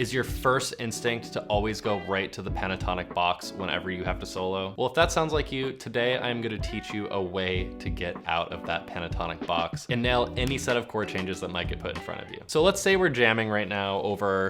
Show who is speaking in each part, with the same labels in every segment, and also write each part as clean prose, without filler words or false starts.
Speaker 1: Is your first instinct to always go right to the pentatonic box whenever you have to solo? Well, if that sounds like you, today I'm going to teach you a way to get out of that pentatonic box and nail any set of chord changes that might get put in front of you. So let's say we're jamming right now over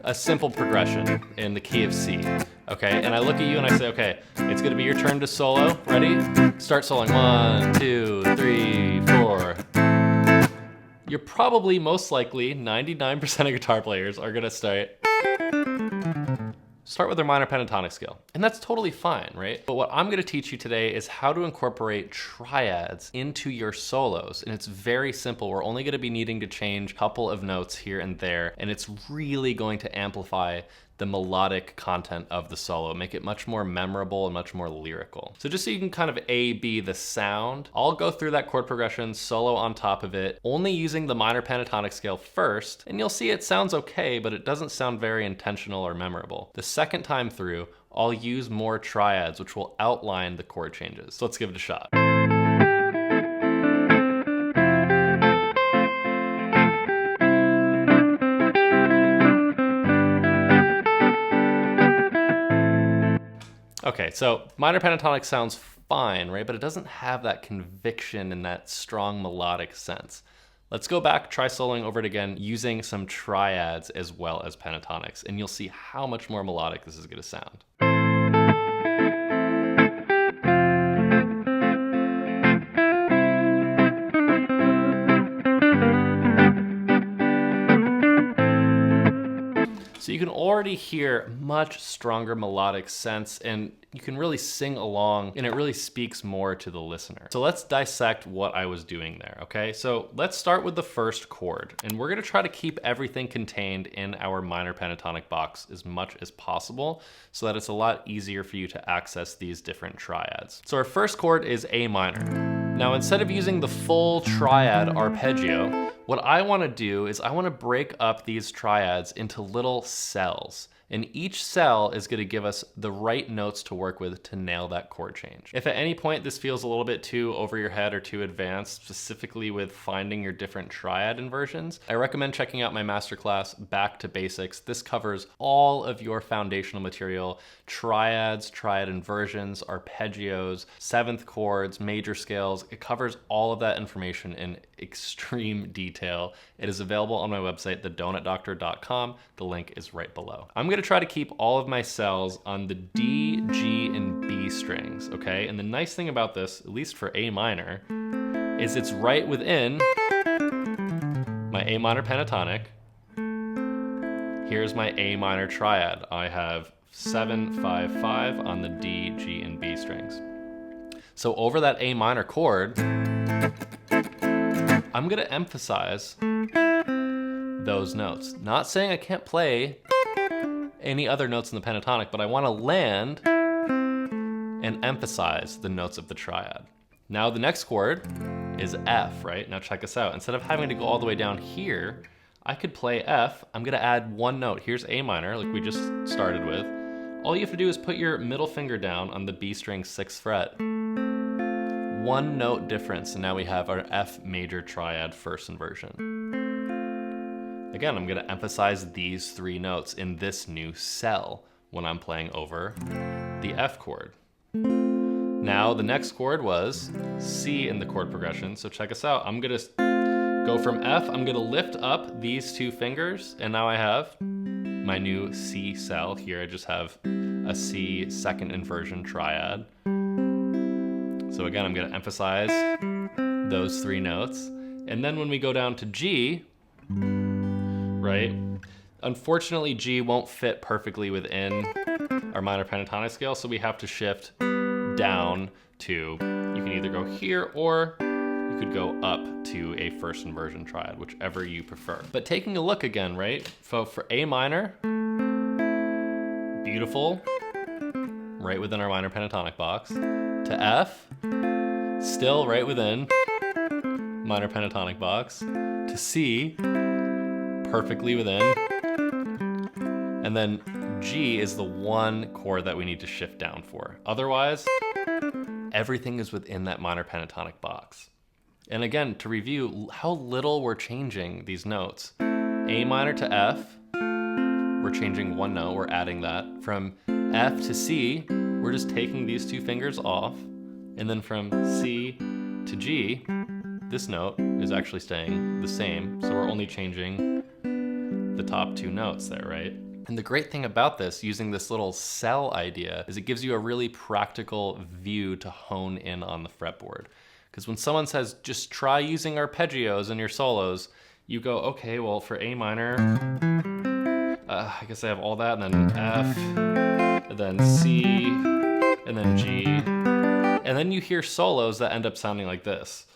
Speaker 1: a simple progression in the key of C, okay? And I look at you and I say, okay, it's gonna be your turn to solo. Ready? Start soloing. 1, 2, 3, 4. You're probably, most likely, 99% of guitar players are gonna start with their minor pentatonic scale. And that's totally fine, right? But what I'm gonna teach you today is how to incorporate triads into your solos. And it's very simple. We're only gonna be needing to change a couple of notes here and there. And it's really going to amplify the melodic content of the solo, make it much more memorable and much more lyrical. So just so you can kind of A-B the sound, I'll go through that chord progression, solo on top of it, only using the minor pentatonic scale first, and you'll see it sounds okay, but it doesn't sound very intentional or memorable. The second time through, I'll use more triads, which will outline the chord changes. So let's give it a shot. Okay, so minor pentatonic sounds fine, right? But it doesn't have that conviction and that strong melodic sense. Let's go back, try soloing over it again, using some triads as well as pentatonics, and you'll see how much more melodic this is gonna sound. So you can already hear much stronger melodic sense, and you can really sing along, and it really speaks more to the listener. So let's dissect what I was doing there, okay? So let's start with the first chord, and we're gonna try to keep everything contained in our minor pentatonic box as much as possible so that it's a lot easier for you to access these different triads. So our first chord is A minor. Now, instead of using the full triad arpeggio, what I wanna do is I wanna break up these triads into little cells. And each cell is gonna give us the right notes to work with to nail that chord change. If at any point this feels a little bit too over your head or too advanced, specifically with finding your different triad inversions, I recommend checking out my masterclass, Back to Basics. This covers all of your foundational material, triads, triad inversions, arpeggios, seventh chords, major scales. It covers all of that information in extreme detail. It is available on my website, thedonutdoctor.com. The link is right below. I'm gonna try to keep all of my cells on the D, G, and B strings, okay? And the nice thing about this, at least for A minor, is it's right within my A minor pentatonic. Here's my A minor triad. I have 7, 5, 5 on the D, G, and B strings. So over that A minor chord, I'm gonna emphasize those notes. Not saying I can't play any other notes in the pentatonic, but I wanna land and emphasize the notes of the triad. Now the next chord is F, right? Now check this out. Instead of having to go all the way down here, I could play F. I'm gonna add one note. Here's A minor, like we just started with. All you have to do is put your middle finger down on the B string 6th fret. One note difference, and now we have our F major triad first inversion. Again, I'm gonna emphasize these 3 notes in this new cell when I'm playing over the F chord. Now the next chord was C in the chord progression, so check us out. I'm gonna go from F, I'm gonna lift up these 2 fingers, and now I have my new C cell. Here I just have a C second inversion triad. So again, I'm gonna emphasize those 3 notes. And then when we go down to G, right? Unfortunately, G won't fit perfectly within our minor pentatonic scale, so we have to shift down to, you can either go here or you could go up to a first inversion triad, whichever you prefer. But taking a look again, right? So for A minor, beautiful, right within our minor pentatonic box. To F, still right within minor pentatonic box. To C, perfectly within. And then G is the one chord that we need to shift down for. Otherwise, everything is within that minor pentatonic box. And again, to review how little we're changing these notes. A minor to F, changing one note, we're adding that. From F to C, we're just taking these two fingers off. And then from C to G, this note is actually staying the same. So we're only changing the top two notes there, right? And the great thing about this, using this little cell idea, is it gives you a really practical view to hone in on the fretboard. Because when someone says, just try using arpeggios in your solos, you go, okay, well, for A minor, I guess I have all that, and then F, and then C, and then G. And then you hear solos that end up sounding like this.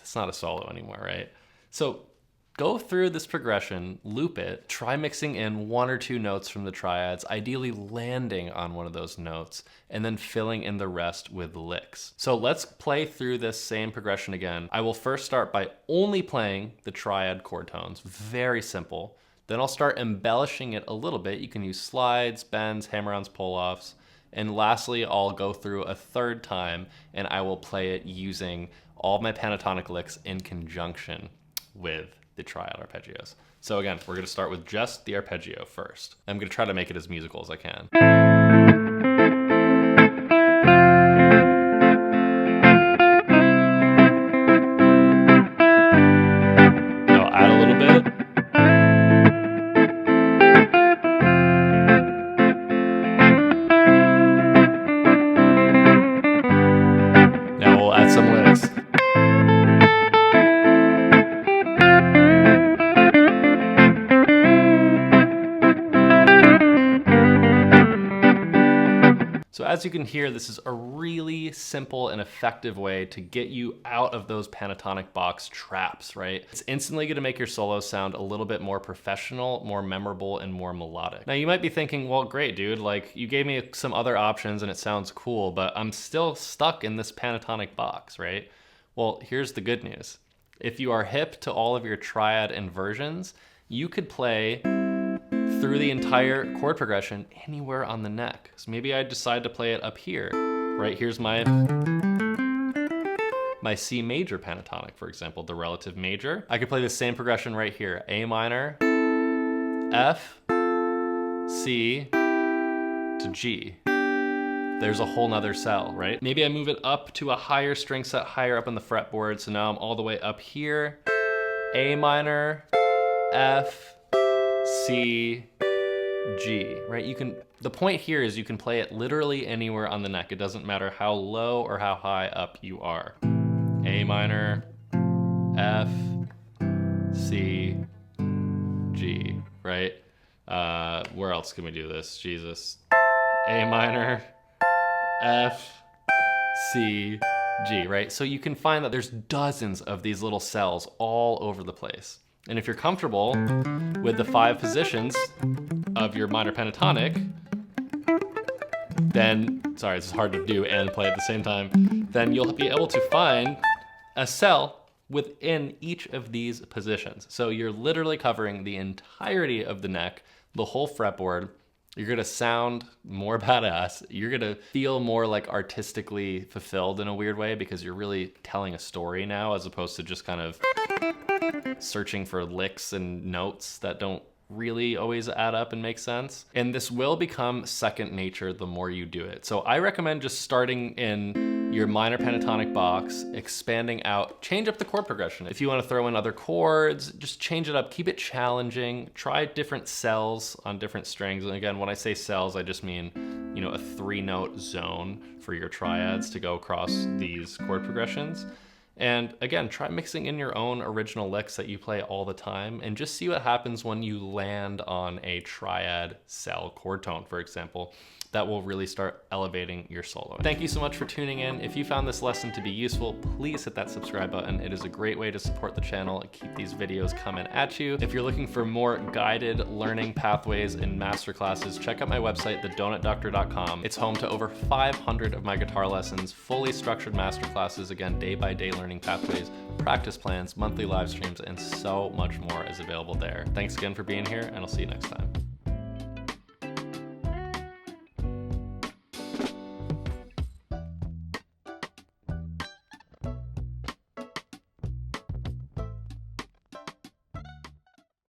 Speaker 1: It's not a solo anymore, right? So go through this progression, loop it, try mixing in one or two notes from the triads, ideally landing on one of those notes, and then filling in the rest with licks. So let's play through this same progression again. I will first start by only playing the triad chord tones, very simple. Then I'll start embellishing it a little bit. You can use slides, bends, hammer-ons, pull-offs. And lastly, I'll go through a third time and I will play it using all my pentatonic licks in conjunction with the triad arpeggios. So again, we're gonna start with just the arpeggio first. I'm gonna try to make it as musical as I can. Now add a little bit. Now we'll add some licks. So as you can hear, this is a really simple and effective way to get you out of those pentatonic box traps, right? It's instantly gonna make your solos sound a little bit more professional, more memorable, and more melodic. Now you might be thinking, well, great, dude, like you gave me some other options and it sounds cool, but I'm still stuck in this pentatonic box, right? Well, here's the good news. If you are hip to all of your triad inversions, you could play through the entire chord progression anywhere on the neck. So maybe I decide to play it up here, right? Here's my C major pentatonic, for example, the relative major. I could play the same progression right here, A minor, F, C to G. There's a whole nother cell, right? Maybe I move it up to a higher string set higher up on the fretboard. So now I'm all the way up here, A minor, F, C, G, right? The point here is you can play it literally anywhere on the neck. It doesn't matter how low or how high up you are. A minor, F, C, G, right? Where else can we do this? Jesus. A minor, F, C, G, right? So you can find that there's dozens of these little cells all over the place. And if you're comfortable with the 5 positions of your minor pentatonic, then, sorry, this is hard to do and play at the same time, then you'll be able to find a cell within each of these positions. So you're literally covering the entirety of the neck, the whole fretboard. You're gonna sound more badass. You're gonna feel more like artistically fulfilled in a weird way because you're really telling a story now as opposed to just kind of searching for licks and notes that don't really always add up and make sense. And this will become second nature the more you do it. So I recommend just starting in your minor pentatonic box, expanding out, change up the chord progression. If you want to throw in other chords, just change it up, keep it challenging, try different cells on different strings. And again, when I say cells, I just mean, you know, a 3-note zone for your triads to go across these chord progressions. And again, try mixing in your own original licks that you play all the time and just see what happens when you land on a triad cell chord tone, for example. That will really start elevating your solo. Thank you so much for tuning in. If you found this lesson to be useful, please hit that subscribe button. It is a great way to support the channel and keep these videos coming at you. If you're looking for more guided learning pathways and masterclasses, check out my website, thedonutdoctor.com. It's home to over 500 of my guitar lessons, fully structured masterclasses, again, day-by-day learning pathways, practice plans, monthly live streams, and so much more is available there. Thanks again for being here, and I'll see you next time.